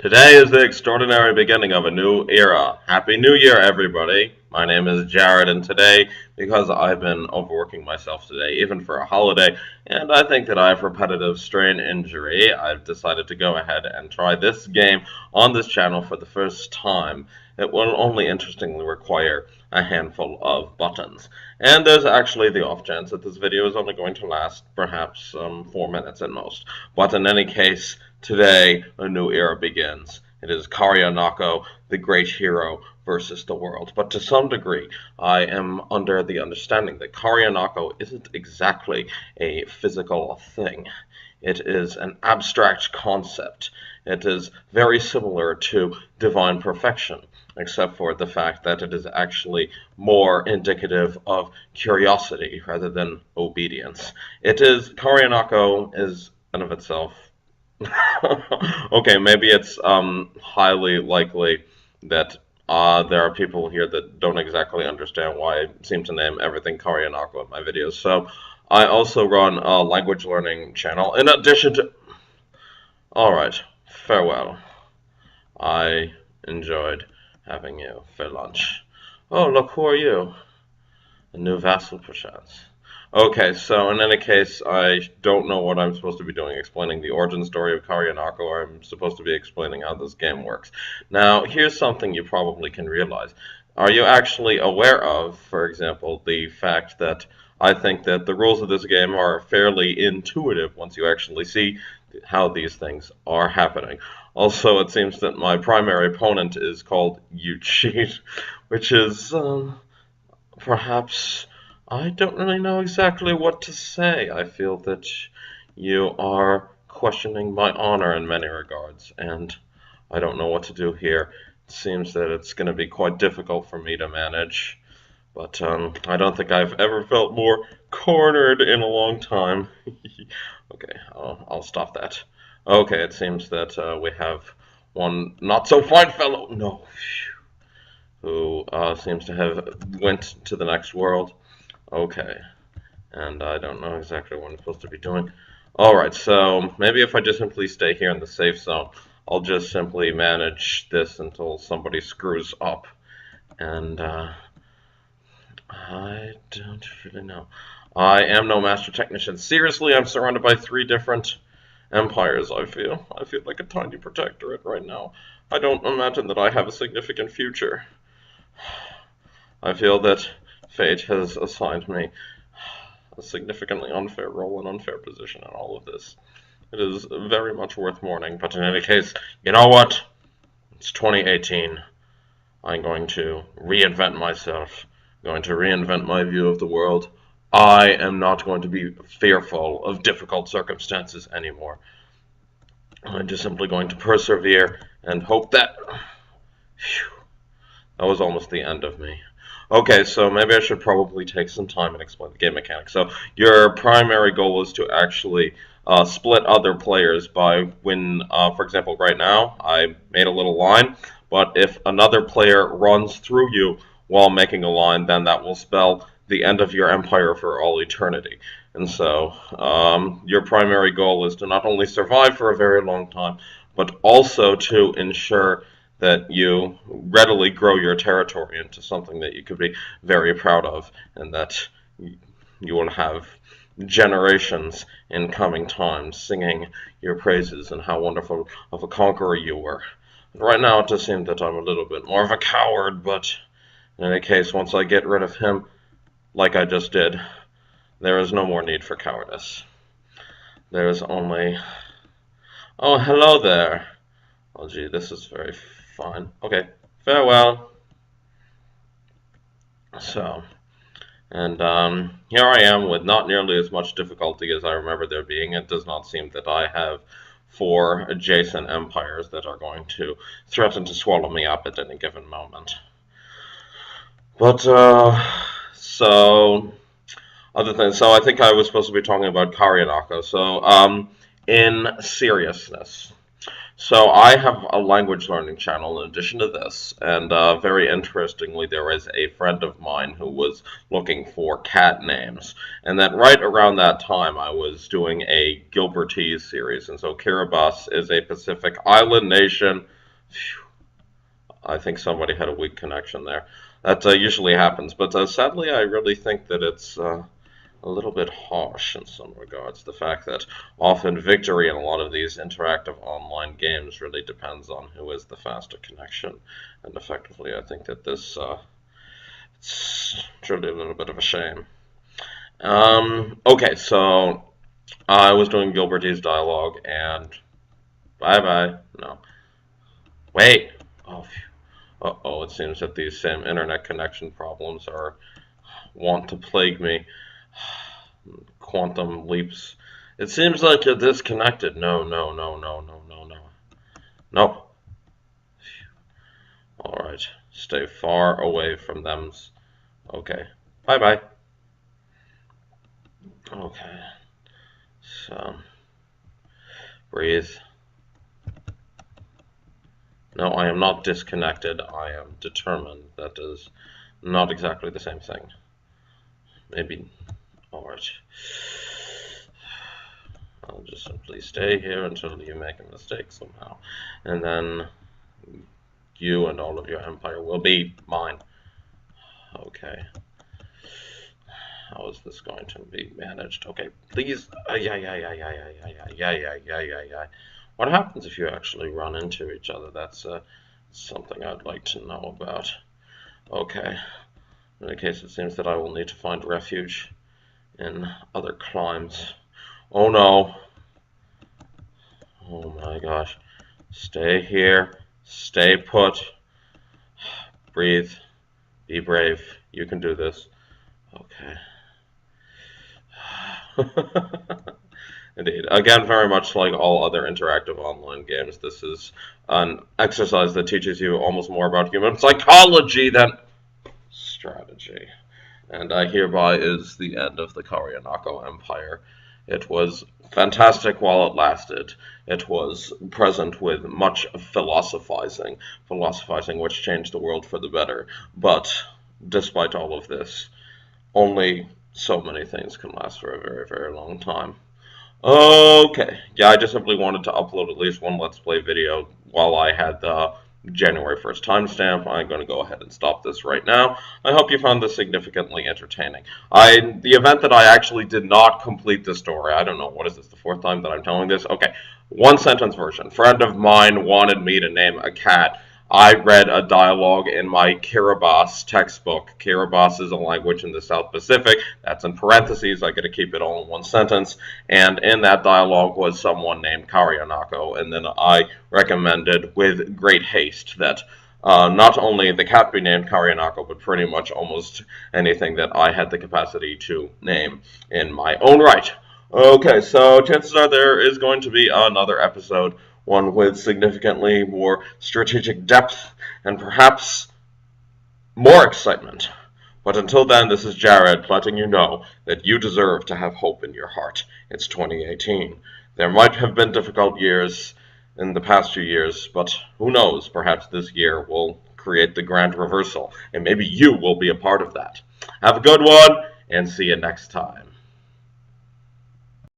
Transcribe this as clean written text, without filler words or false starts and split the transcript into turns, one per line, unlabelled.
Today is the extraordinary beginning of a new era. Happy New Year, everybody. My name is Jared, and today, because I've been overworking myself today, even for a holiday, and I think that I have repetitive strain injury, I've decided to go ahead and try this game on this channel for the first time. It will only interestingly require a handful of buttons. And there's actually the off chance that this video is only going to last perhaps 4 minutes at most. But in any case, today a new era begins. It is KARIANAKO, the great hero, versus the world. But to some degree, I am under the understanding that KARIANAKO isn't exactly a physical thing. It is an abstract concept. It is very similar to divine perfection, except for the fact that it is actually more indicative of curiosity rather than obedience. KARIANAKO is in of itself. Okay, maybe it's highly likely that there are people here that don't exactly understand why I seem to name everything KARIANAKO in my videos. So I also run a language learning channel in addition to... Alright, farewell. I enjoyed having you for lunch. Oh, look, who are you? A new vassal, perchance. Okay, so in any case, I don't know what I'm supposed to be doing, explaining the origin story of KARIANAKO, or I'm supposed to be explaining how this game works. Now, here's something you probably can realize. Are you actually aware of, for example, the fact that I think that the rules of this game are fairly intuitive once you actually see how these things are happening? Also, it seems that my primary opponent is called You Cheat, which is, perhaps... I don't really know exactly what to say. I feel that you are questioning my honor in many regards, and I don't know what to do here. It seems that it's going to be quite difficult for me to manage, but I don't think I've ever felt more cornered in a long time. Okay, I'll stop that. Okay, it seems that we have one not-so-fine fellow, no, who seems to have went to the next world. Okay, and I don't know exactly what I'm supposed to be doing. Alright, so maybe if I just simply stay here in the safe zone, I'll just simply manage this until somebody screws up. And, I don't really know. I am no master technician. Seriously, I'm surrounded by 3 different empires, I feel. I feel like a tiny protectorate right now. I don't imagine that I have a significant future. I feel that fate has assigned me a significantly unfair role and unfair position in all of this. It is very much worth mourning, but in any case, you know what? It's 2018. I'm going to reinvent myself. I'm going to reinvent my view of the world. I am not going to be fearful of difficult circumstances anymore. I'm just simply going to persevere and hope that... Whew, that was almost the end of me. Okay, so maybe I should probably take some time and explain the game mechanics. So your primary goal is to actually split other players by when, for example, right now, I made a little line, but if another player runs through you while making a line, then that will spell the end of your empire for all eternity. And so your primary goal is to not only survive for a very long time, but also to ensure that you readily grow your territory into something that you could be very proud of, and that you will have generations in coming times singing your praises and how wonderful of a conqueror you were. Right now it does seem that I'm a little bit more of a coward, but in any case, once I get rid of him, like I just did, there is no more need for cowardice. There is only... Oh, hello there. Oh gee, this is very fine. Okay, farewell. So, and here I am with not nearly as much difficulty as I remember there being. It does not seem that I have 4 adjacent empires that are going to threaten to swallow me up at any given moment. But, so, other things. So I think I was supposed to be talking about KARIANAKO. So, in seriousness. So I have a language learning channel in addition to this, and very interestingly, there is a friend of mine who was looking for cat names, and then right around that time, I was doing a Gilbertese series, and so Kiribati is a Pacific island nation. Phew, I think somebody had a weak connection there. That usually happens, but sadly, I really think that it's a little bit harsh in some regards. The fact that often victory in a lot of these interactive online games really depends on who has the faster connection. And effectively, I think that this it's truly a little bit of a shame. Okay, so I was doing Gilbertese dialogue, and bye bye. No, wait. Oh, uh-oh, it seems that these same internet connection problems are want to plague me. Quantum leaps. It seems like you're disconnected. No, no, no, no, no, no, no. Nope. Alright. Stay far away from them. Okay. Bye-bye. Okay. So, breathe. No, I am not disconnected. I am determined. That is not exactly the same thing. Maybe. Alright. I'll just simply stay here until you make a mistake somehow. And then you and all of your empire will be mine. Okay. How is this going to be managed? Okay, please. Yeah. What happens if you actually run into each other? That's something I'd like to know about. Okay. In any case, it seems that I will need to find refuge in other climes. Oh no. Oh my gosh. Stay here. Stay put. Breathe. Be brave. You can do this. Okay. Indeed. Again, very much like all other interactive online games, this is an exercise that teaches you almost more about human psychology than strategy. And hereby is the end of the KARIANAKO Empire. It was fantastic while it lasted. It was present with much philosophizing, which changed the world for the better. But despite all of this, only so many things can last for a very, very long time. Okay, yeah, I just simply wanted to upload at least one Let's Play video while I had the January 1st timestamp. I'm going to go ahead and stop this right now. I hope you found this significantly entertaining. The event that I actually did not complete the story, I don't know, what is this, the fourth time that I'm telling this? Okay, one sentence version. Friend of mine wanted me to name a cat. I read a dialogue in my Kiribati textbook. Kiribati is a language in the South Pacific. That's in parentheses. I got to keep it all in one sentence. And in that dialogue was someone named KARIANAKO. And then I recommended with great haste that not only the cat be named KARIANAKO, but pretty much almost anything that I had the capacity to name in my own right. Okay, so chances are there is going to be another episode, one with significantly more strategic depth and perhaps more excitement. But until then, this is Jared letting you know that you deserve to have hope in your heart. It's 2018. There might have been difficult years in the past few years, but who knows, perhaps this year will create the grand reversal, and maybe you will be a part of that. Have a good one, and see you next time.